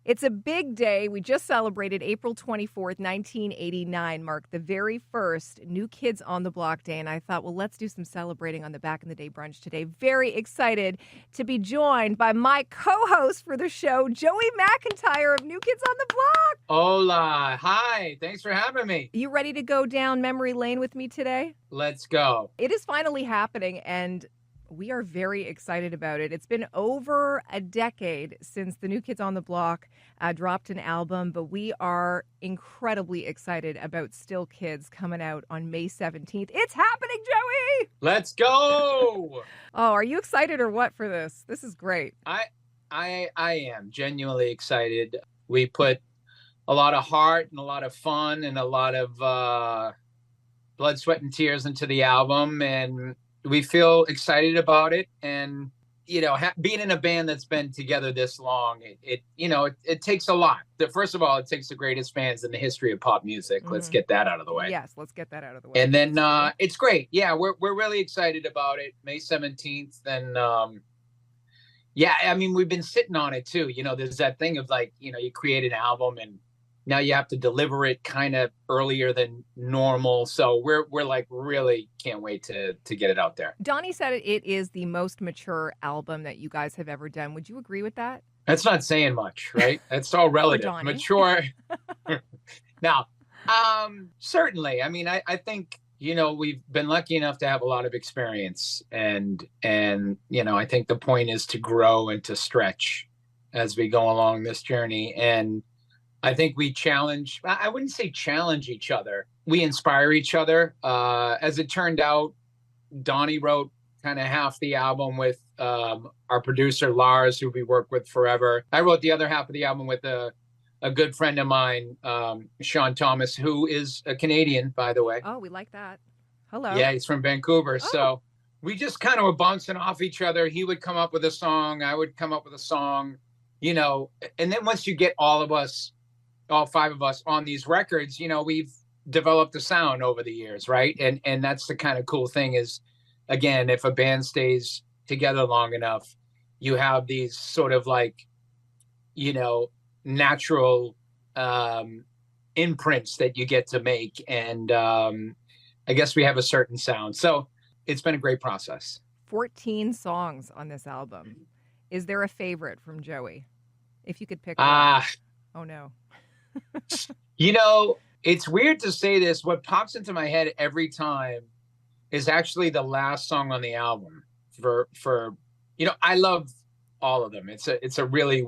It's a big day. We just celebrated April 24th, 1989, marked the very first New Kids on the Block Day. And I thought, well, let's do some celebrating on the Back in the Day brunch today. Very excited to be joined by my co-host for the show, Joey McIntyre of New Kids on the Block. Hola. Hi. Thanks for having me. You ready to go down memory lane with me today? Let's go. It is finally happening, and we are very excited about it. It's been over a decade since the New Kids on the Block dropped an album, but we are incredibly excited about Still Kids coming out on May 17th. It's happening, Joey! Let's go. Oh, are you excited or what for this? This is great. I am genuinely excited. We put a lot of heart and a lot of fun and a lot of blood, sweat, and tears into the album, and we feel excited about it. And being in a band that's been together this long, it takes a lot. First of all, it takes the greatest fans in the history of pop music. Let's get that out of the way. Yes, let's get that out of the way. And then it's great. Yeah, we're really excited about it. May 17th. And we've been sitting on it too. There's that thing of you create an album and now you have to deliver it kind of earlier than normal. So we're really can't wait to get it out there. Donnie said it is the most mature album that you guys have ever done. Would you agree with that? That's not saying much, right? That's all relative. Mature. Now, certainly. I mean, I think, we've been lucky enough to have a lot of experience, and I think the point is to grow and to stretch as we go along this journey. And I think we I wouldn't say challenge each other. We inspire each other. As it turned out, Donnie wrote kind of half the album with our producer, Lars, who we worked with forever. I wrote the other half of the album with a good friend of mine, Sean Thomas, who is a Canadian, by the way. Oh, we like that. Hello. Yeah, he's from Vancouver. Oh. So we just kind of were bouncing off each other. He would come up with a song. I would come up with a song, and then once you get all five of us on these records, we've developed a sound over the years, right? And that's the kind of cool thing is, again, if a band stays together long enough, you have these sort of natural imprints that you get to make. And I guess we have a certain sound. So it's been a great process. 14 songs on this album. Is there a favorite from Joey? If you could pick one. Oh, no. It's weird to say this. What pops into my head every time is actually the last song on the album. I love all of them. It's a really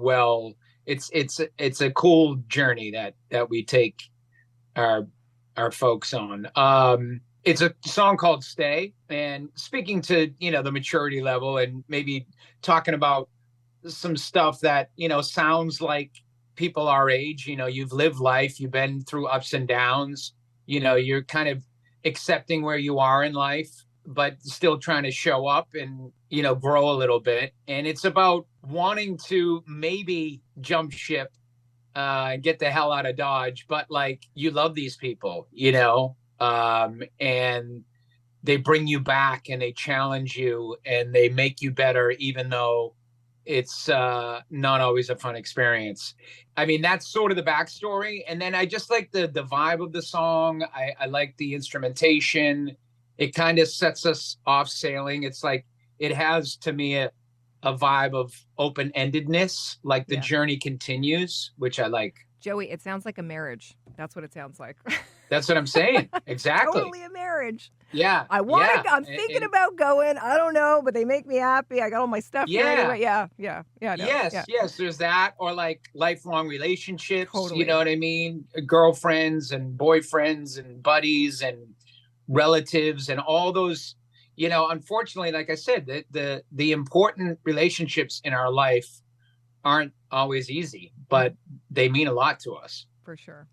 it's a cool journey that we take our folks on. It's a song called Stay, and speaking to the maturity level and maybe talking about some stuff that sounds like people our age. You've lived life, you've been through ups and downs, you're kind of accepting where you are in life, but still trying to show up and grow a little bit. And it's about wanting to maybe jump ship and get the hell out of Dodge, but you love these people, and they bring you back and they challenge you and they make you better, even though it's not always a fun experience. I mean, that's sort of the backstory. And then I just like the vibe of the song. I like the instrumentation. It kind of sets us off sailing. It's it has to me a vibe of open-endedness, the journey continues, which I like. Joey, it sounds like a marriage. That's what it sounds like. That's what I'm saying. Exactly. Totally a marriage. Yeah. I'm thinking about going. I don't know, but they make me happy. I got all my stuff here anyway. Yeah. No, yes. There's that, or lifelong relationships. Totally. You know what I mean? Girlfriends and boyfriends and buddies and relatives and all those. Unfortunately, like I said, the important relationships in our life aren't always easy, but they mean a lot to us. For sure.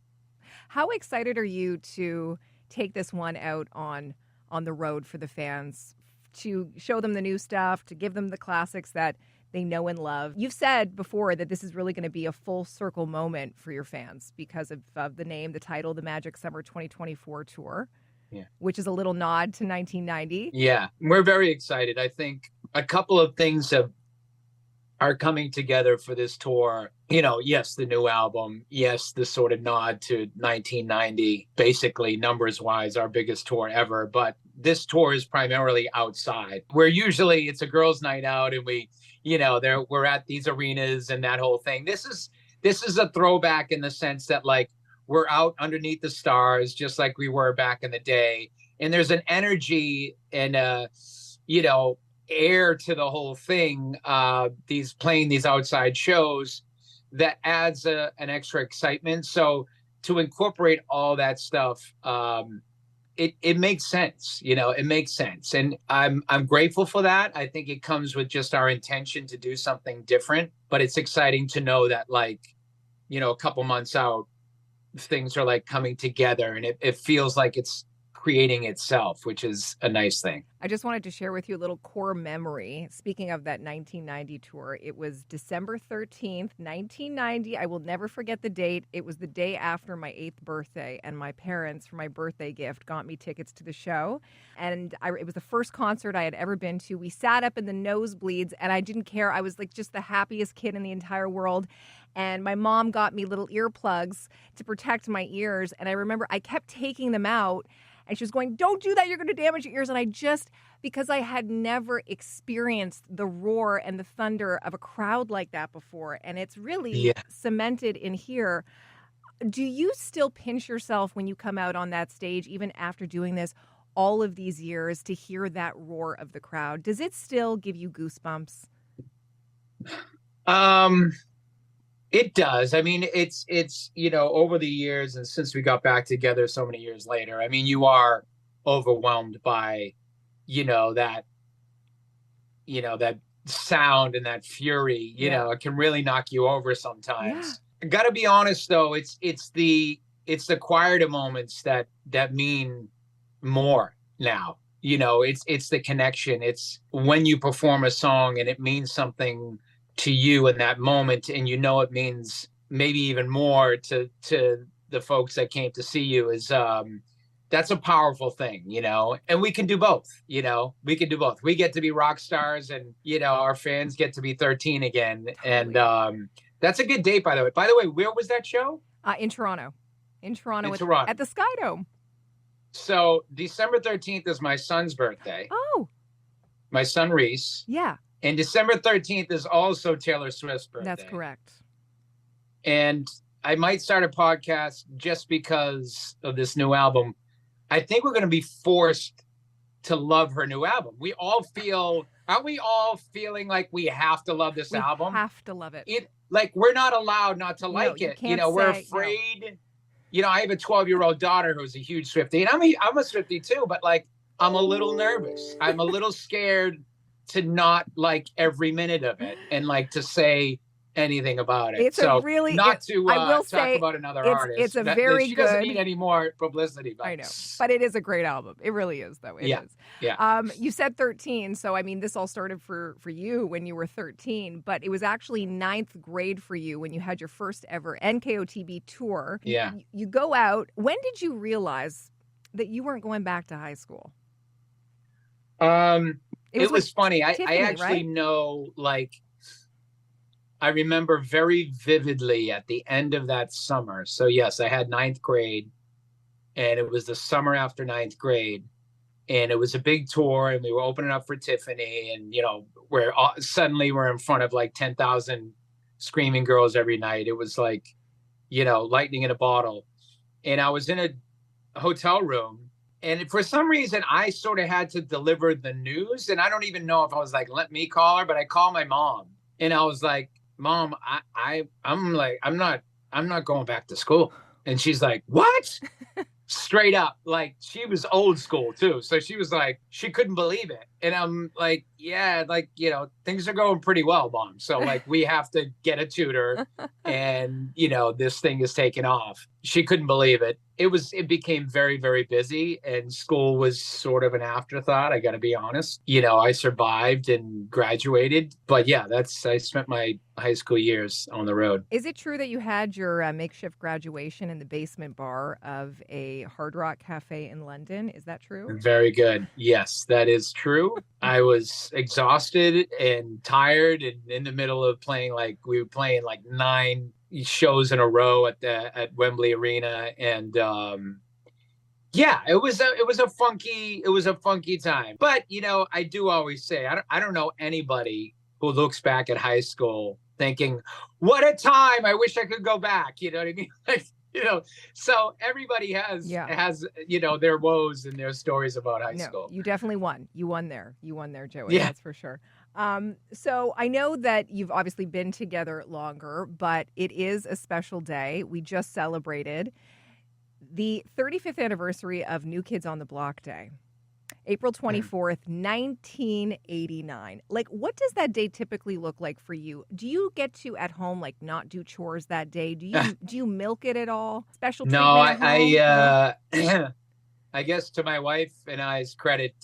How excited are you to take this one out on the road for the fans, to show them the new stuff, to give them the classics that they know and love? You've said before that this is really going to be a full circle moment for your fans because of the name, the title, the Magic Summer 2024 tour, which is a little nod to 1990. Yeah, we're very excited. I think a couple of things are coming together for this tour. Yes, the new album. Yes, the sort of nod to 1990, basically numbers wise, our biggest tour ever. But this tour is primarily outside, where usually it's a girls' night out and we're at these arenas and that whole thing. This is a throwback in the sense that like we're out underneath the stars, just like we were back in the day. And there's an energy and air to the whole thing. These outside shows that adds an extra excitement. So to incorporate all that stuff, it makes sense. It makes sense, and I'm grateful for that. I think it comes with just our intention to do something different. But it's exciting to know that like a couple months out, things are like coming together, and it feels like it's creating itself, which is a nice thing. I just wanted to share with you a little core memory. Speaking of that 1990 tour, it was December 13th, 1990. I will never forget the date. It was the day after my 8th birthday, and my parents, for my birthday gift, got me tickets to the show. And it was the first concert I had ever been to. We sat up in the nosebleeds, and I didn't care. I was like just the happiest kid in the entire world. And my mom got me little earplugs to protect my ears. And I remember I kept taking them out. And she was going, don't do that, you're going to damage your ears. And because I had never experienced the roar and the thunder of a crowd like that before, and it's really cemented in here. Do you still pinch yourself when you come out on that stage, even after doing this all of these years, to hear that roar of the crowd? Does it still give you goosebumps? It does. I mean, it's over the years and since we got back together so many years later, I mean, you are overwhelmed by, that sound and that fury, it can really knock you over sometimes. I gotta be honest though, it's the quieter moments that mean more now. It's the connection. It's when you perform a song and it means something to you in that moment, and it means maybe even more to the folks that came to see you, is that's a powerful thing, and we can do both. We can do both. We get to be rock stars, and our fans get to be 13 again. Totally. And that's a good date, by the way. Where was that show? In Toronto. Toronto at the Sky Dome. So December 13th is my son's birthday. Oh, my son Reese. Yeah. And December 13th is also Taylor Swift's birthday. That's correct. And I might start a podcast just because of this new album. I think we're going to be forced to love her new album. Aren't we all feeling like we have to love this album? We have to love it. We're not allowed not to like it. We're afraid. No. I have a 12-year-old daughter who's a huge Swiftie. And I'm a Swiftie too, but like, I'm a little nervous. I'm a little scared to not like every minute of it and like to say anything about it. It's I will say, talk about another artist. It's a very she good. Doesn't need any more publicity. But... I know, but it is a great album. It really is, though. It is. Yeah. You said 13, so I mean, this all started for you when you were 13, but it was actually 9th grade for you when you had your first ever NKOTB tour. Yeah. You go out. When did you realize that you weren't going back to high school? It was funny. Tiffany, I actually right? know, like, I remember very vividly at the end of that summer. So yes, I had 9th grade, and it was the summer after 9th grade, and it was a big tour, and we were opening up for Tiffany, and suddenly we're in front of like 10,000 screaming girls every night. It was like, lightning in a bottle. And I was in a hotel room, and for some reason I sort of had to deliver the news, and I don't even know if I was like, let me call her, but I called my mom, and I was like, Mom, I'm not going back to school. And she's like, what? Straight up. Like, she was old school too. So she was like, she couldn't believe it. And I'm like, yeah, like, things are going pretty well, Mom. So like, we have to get a tutor, and, this thing is taking off. She couldn't believe it. It became very, very busy, and school was sort of an afterthought. I got to be honest. I survived and graduated, but yeah, I spent my high school years on the road. Is it true that you had your makeshift graduation in the basement bar of a Hard Rock cafe in London? Is that true? Very good. Yes, that is true. I was exhausted and tired and in the middle of playing, like we were playing like 9 shows in a row at Wembley Arena. And yeah, it was a funky time. But I do always say I don't know anybody who looks back at high school thinking, "What a time! I wish I could go back." You know what I mean? Like, so everybody has their woes and their stories about high school. You definitely won. You won there, Joey. Yeah. That's for sure. So I know that you've obviously been together longer, but it is a special day. We just celebrated the 35th anniversary of New Kids on the Block Day, April 24th, 1989. Like, what does that day typically look like for you? Do you get to at home like not do chores that day? Do you milk it at all? Special treatment at home? I guess to my wife and I's credit,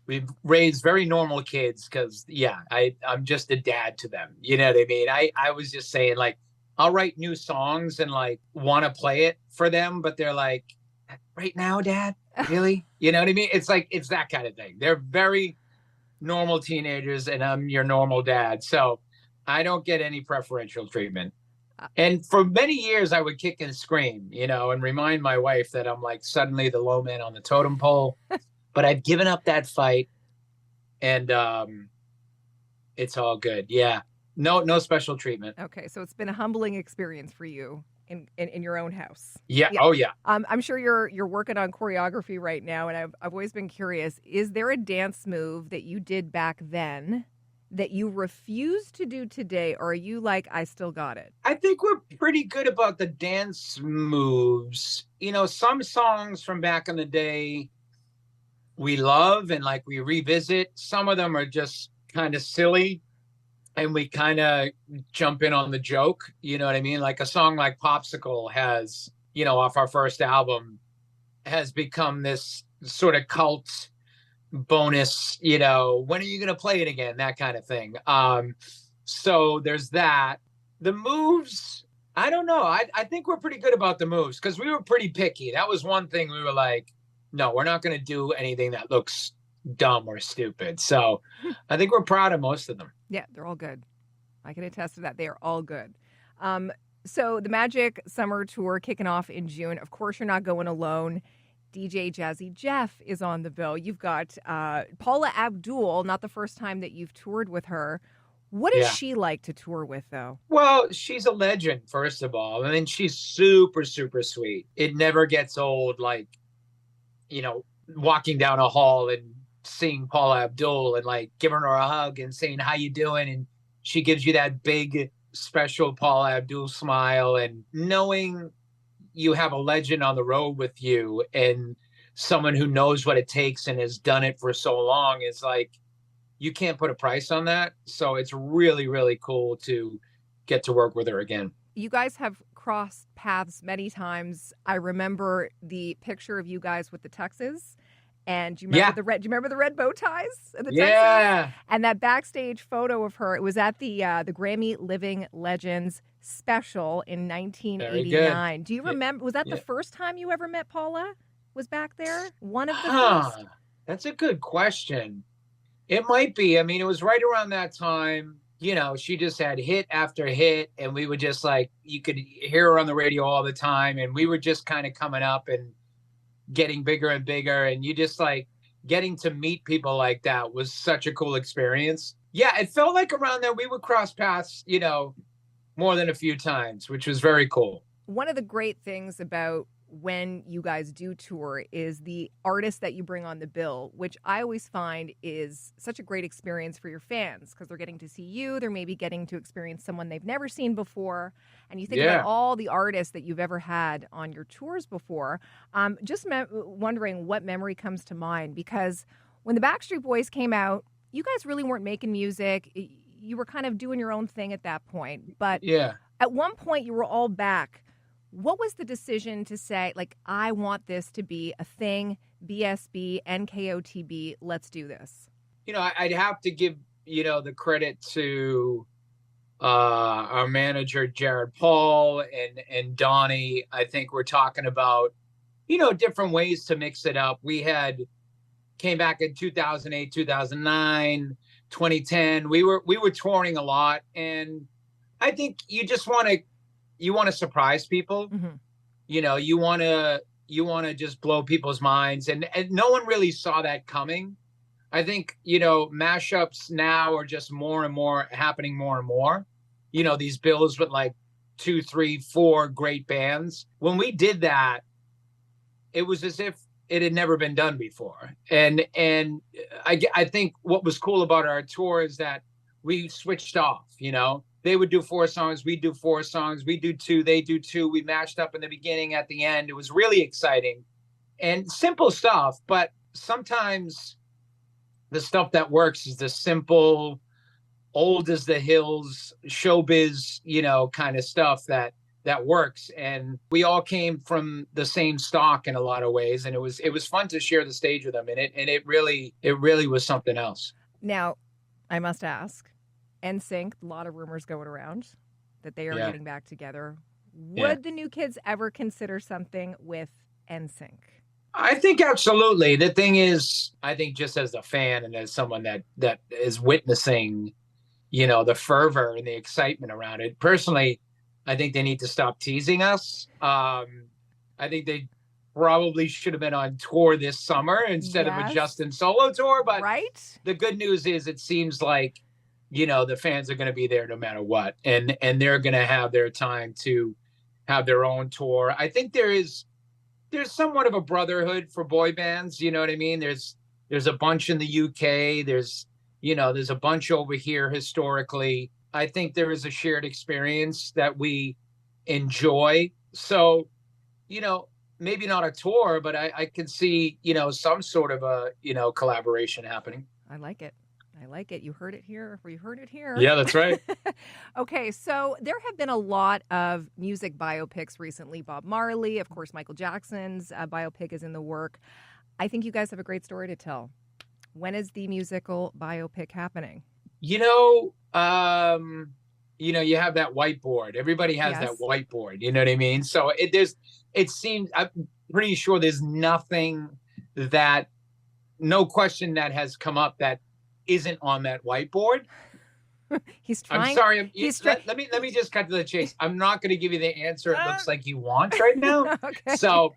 we've raised very normal kids because I'm just a dad to them. You know what I mean? I was just saying, like, I'll write new songs and like want to play it for them, but they're like, "Right now, Dad? Really?" You know what I mean? It's like, it's that kind of thing. They're very normal teenagers and I'm your normal dad. So I don't get any preferential treatment. And for many years I would kick and scream, and remind my wife that I'm like suddenly the low man on the totem pole. But I've given up that fight and it's all good. Yeah. No special treatment. Okay. So it's been a humbling experience for you in your own house. Yeah. Oh yeah. I'm sure you're working on choreography right now, and I've always been curious, is there a dance move that you did back then that you refuse to do today, or are you like, I still got it? I think we're pretty good about the dance moves. Some songs from back in the day we love and like we revisit. Some of them are just kind of silly and we kind of jump in on the joke. You know what I mean? Like a song like Popsicle has, off our first album, has become this sort of cult bonus, when are you going to play it again? That kind of thing. So there's that. The moves, I don't know. I think we're pretty good about the moves because we were pretty picky. That was one thing we were like, no, we're not going to do anything that looks dumb or stupid. So I think we're proud of most of them. Yeah, they're all good. I can attest to that. They are all good. So the Magic Summer Tour kicking off in June. Of course, you're not going alone. DJ Jazzy Jeff is on the bill. You've got Paula Abdul, not the first time that you've toured with her. What is she like to tour with, though? Well, she's a legend, first of all. And then she's super, super sweet. It never gets old, like, walking down a hall and seeing Paula Abdul and like giving her a hug and saying, "How you doing?" And she gives you that big, special Paula Abdul smile. And knowing you have a legend on the road with you and someone who knows what it takes and has done it for so long is like, you can't put a price on that. So it's really, really cool to get to work with her again. You guys have crossed paths many times. I remember the picture of you guys with the tuxes. And do you remember the red bow ties and the tuxes? And that backstage photo of her, it was at the Grammy Living Legends special in 1989. Do you remember, was that the first time you ever met Paula? Was back there? One of the first? That's a good question. It might be. I mean, it was right around that time. She just had hit after hit, and we would just like, you could hear her on the radio all the time, and we were just kind of coming up and getting bigger and bigger, and you just like getting to meet people like that was such a cool experience. Yeah, it felt like around there we would cross paths, more than a few times, which was very cool. One of the great things about when you guys do tour is the artists that you bring on the bill, which I always find is such a great experience for your fans because they're getting to see you. They're maybe getting to experience someone they've never seen before. And you think about all the artists that you've ever had on your tours before. Just wondering what memory comes to mind, because when the Backstreet Boys came out, you guys really weren't making music. You were kind of doing your own thing at that point. But at one point you were all back. What was the decision to say, like, I want this to be a thing, BSB, NKOTB, let's do this? I'd have to give, the credit to our manager, Jared Paul and Donnie. I think we're talking about, different ways to mix it up. We had came back in 2008, 2009, 2010. We were touring a lot, and I think you just want to surprise people. Mm-hmm. You want to just blow people's minds, and no one really saw that coming. I think, mashups now are just more and more happening more and more. These bills with like 2, 3, 4 great bands. When we did that, it was as if it had never been done before. And I think what was cool about our tour is that we switched off. They would do 4 songs, we'd do 4 songs, we do 2, they do 2. We matched up in the beginning, at the end. It was really exciting and simple stuff. But sometimes the stuff that works is the simple, old as the hills, showbiz, kind of stuff that works. And we all came from the same stock in a lot of ways, and it was fun to share the stage with them, and it really was something else. Now, I must ask, NSYNC, a lot of rumors going around that they are getting back together. Would the new kids ever consider something with NSYNC? I think absolutely. The thing is, I think just as a fan and as someone that is witnessing, the fervor and the excitement around it, personally, I think they need to stop teasing us. I think they probably should have been on tour this summer instead of a Justin solo tour. But the good news is it seems like, the fans are going to be there no matter what. And they're going to have their time to have their own tour. I think there's somewhat of a brotherhood for boy bands. You know what I mean? There's a bunch in the UK. There's a bunch over here historically. I think there is a shared experience that we enjoy. So, maybe not a tour, but I can see, some sort of a, collaboration happening. I like it. You heard it here. You heard it here. Yeah, that's right. Okay, so there have been a lot of music biopics recently. Bob Marley, of course, Michael Jackson's biopic is in the work. I think you guys have a great story to tell. When is the musical biopic happening? You have that whiteboard. Everybody has that whiteboard. You know what I mean? So it seems, I'm pretty sure there's nothing no question that has come up that isn't on that whiteboard. He's trying. I'm sorry. Let me just cut to the chase. I'm not going to give you the answer it looks like you want right now. Okay. So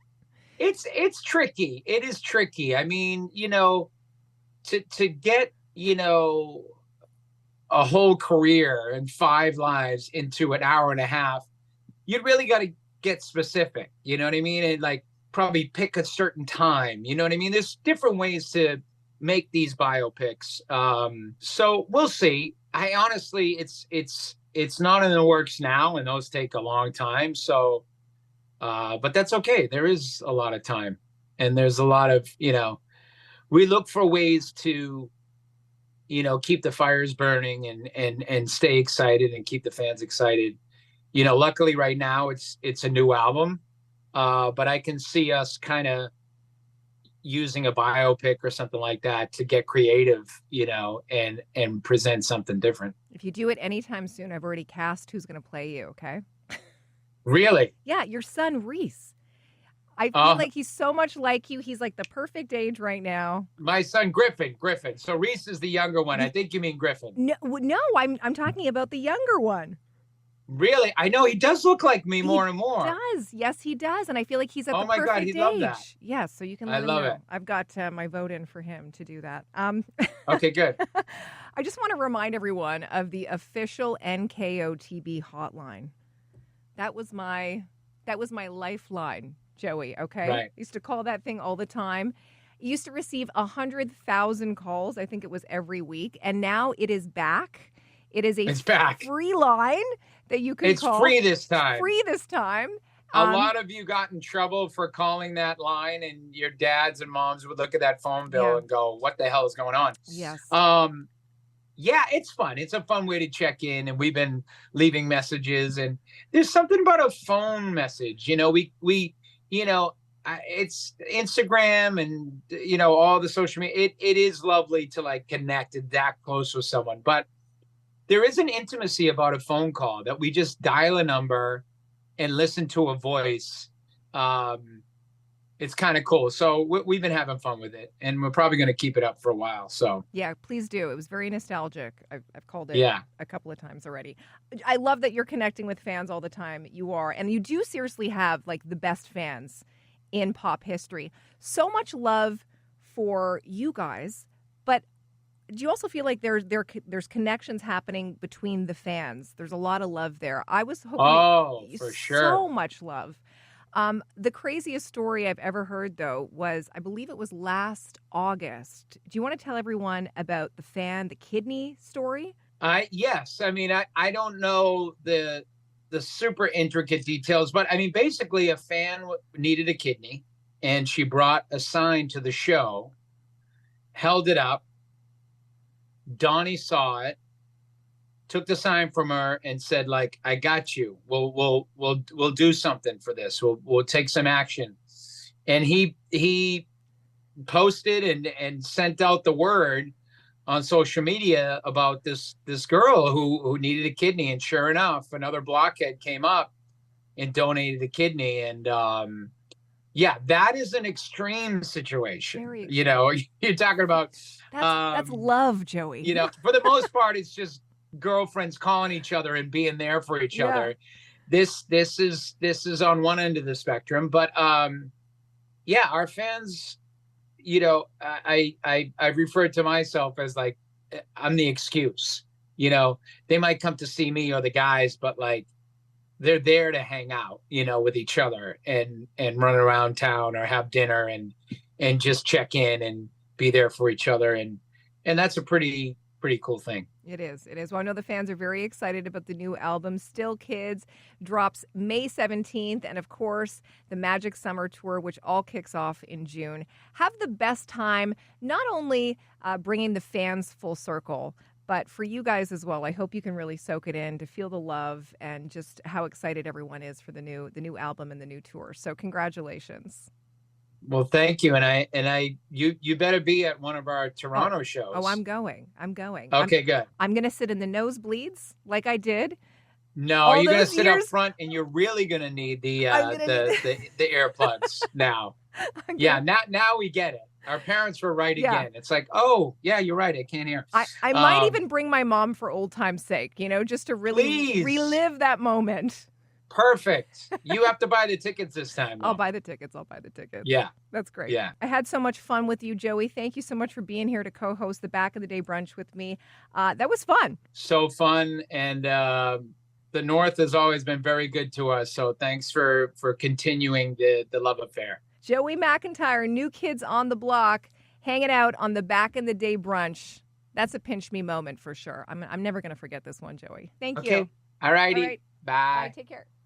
it's tricky. It is tricky. I mean, to get, a whole career and 5 lives into an hour and a half, you really got to get specific. You know what I mean? And like probably pick a certain time. You know what I mean? There's different ways to make these biopics. So we'll see. I honestly, it's not in the works now, and those take a long time. So, but that's okay. There is a lot of time, and there's a lot of, we look for ways to, keep the fires burning and stay excited and keep the fans excited. Luckily right now it's a new album, but I can see us kind of using a biopic or something like that to get creative, and present something different. If you do it anytime soon, I've already cast who's going to play you. Okay. Really? Yeah. Your son, Reese. I feel like he's so much like you. He's like the perfect age right now. My son, Griffin. So Reese is the younger one. I think you mean Griffin. No, I'm talking about the younger one. Really? I know he does look like me more and more. He does. Yes, he does. And I feel like he's at the perfect age. Oh my God, he'd love that. Yes, so you can let him know. I love it. I've got my vote in for him to do that. Okay, good. I just want to remind everyone of the official NKOTB hotline. That was my lifeline, Joey, okay? Right. I used to call that thing all the time. I used to receive 100,000 calls. I think it was every week. And now it is back. It's back. Free line that you can call. It's free this time. Free this time. A lot of you got in trouble for calling that line, and your dads and moms would look at that phone bill and go, what the hell is going on? Yes. Yeah, it's fun. It's a fun way to check in, and we've been leaving messages, and there's something about a phone message. It's Instagram and, all the social media. It is lovely to like connect that close with someone, but there is an intimacy about a phone call that we just dial a number and listen to a voice. it's kind of cool. So we've been having fun with it, and we're probably going to keep it up for a while. So Yeah, please do. It was very nostalgic. I've called it yeah, a couple of times already. I love that you're connecting with fans all the time. You are. And you do seriously have like the best fans in pop history. So much love for you guys, but do you also feel like there's connections happening between the fans? There's a lot of love there. I was hoping for so sure. much love. The craziest story I've ever heard, though, was I believe it was last August. Do you want to tell everyone about the kidney story? Yes, I mean, I don't know the super intricate details, but I mean, basically, a fan needed a kidney, and she brought a sign to the show, held it up. Donnie saw it, took the sign from her, and said, like, "I got you. We'll do something for this. We'll take some action." And he posted and sent out the word on social media about this girl who needed a kidney, and sure enough, another blockhead came up and donated a kidney. And yeah, that is an extreme situation. Very extreme. You know, you're talking about That's love, Joey. you know, for the most part, it's just girlfriends calling each other and being there for each Yeah. other. This is on one end of the spectrum, but yeah, our fans, you know, I refer to myself as like, I'm the excuse. You know, they might come to see me or the guys, but like they're there to hang out, you know, with each other and run around town or have dinner and just check in and be there for each other. And that's a pretty cool thing. It is. It is. Well, I know the fans are very excited about the new album. Still Kids drops May 17th. And of course, the Magic Summer Tour, which all kicks off in June. Have the best time, not only bringing the fans full circle, but for you guys as well. I hope you can really soak it in to feel the love and just how excited everyone is for the new album and the new tour. So congratulations. Well, thank you. And you better be at one of our Toronto shows. Oh, I'm going. Okay, good. I'm going to sit in the nosebleeds like I did. No, you're going to sit up front, and you're really going to need the earplugs now. Yeah, now we get it. Our parents were right again. It's like, oh, yeah, you're right. I can't hear. I might even bring my mom for old time's sake, you know, just to really relive that moment. Perfect. You have to buy the tickets this time, though. I'll buy the tickets. Yeah. That's great. Yeah. I had so much fun with you, Joey. Thank you so much for being here to co-host the Back of the Day Brunch with me. That was fun. So fun. And the North has always been very good to us. So thanks for continuing the love affair. Joey McIntyre, New Kids on the Block, hanging out on the Back in the Day Brunch. That's a pinch me moment for sure. I'm never going to forget this one, Joey. Thank you. All righty. All right. Bye. Take care.